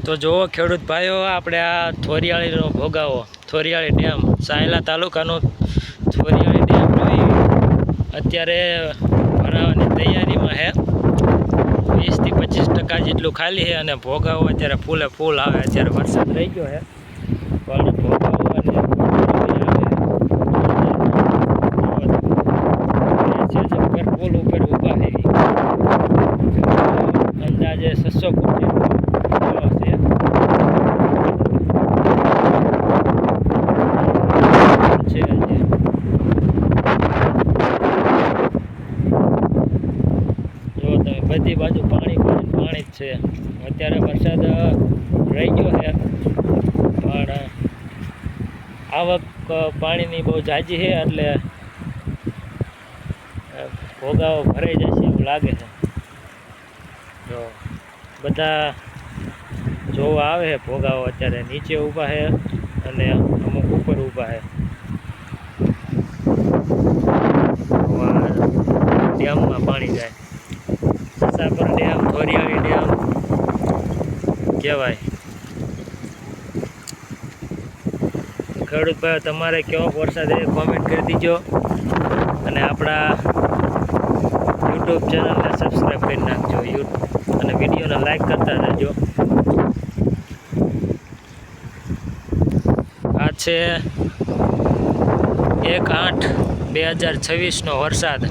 તો જુઓ ખેડૂત ભાઈઓ, આપણે આ થોરિયાળીનો ભોગાવો, થોરિયાળી ડેમ, સાયલા તાલુકાનો થોરિયાળી ડેમ અત્યારે ભરાવાની તૈયારીમાં છે। 20 થી 25% જેટલું ખાલી છે અને ભોગાવો અત્યારે ફૂલે ફૂલ આવે। અત્યારે વરસાદ રહી ગયો છે પણ ભોગાવો અને પુલ ઉપર ઊભા છે, અંદાજે 600 ફૂટ છે। જો તમે બધી બાજુ પાણી પાણી જ છે। અત્યારે વરસાદ રહી ગયો છે પણ આવક પાણીની બહુ ઝાઝી છે એટલે ભોગાવો ભરાઈ જશે એવું લાગે છે। જો બધા જોવા આવે છે ભોગાવો, અત્યારે નીચે ઊભા છે અને અમુક ઉપર ઊભા છે। ડેમમાં પાણી જાય, સાપર ડેમ, થોરિયાળી ડેમ કહેવાય। ખેડૂત ભાઈઓ, તમારે કેવો વરસાદ એ કોમેન્ટ કરી દીજો અને આપણા યુટ્યુબ ચેનલને સબસ્ક્રાઈબ કરી નાખજો અને વિડીયોને લાઈક કરતા રહેજો। આ છે 1/8/2026નો વરસાદ।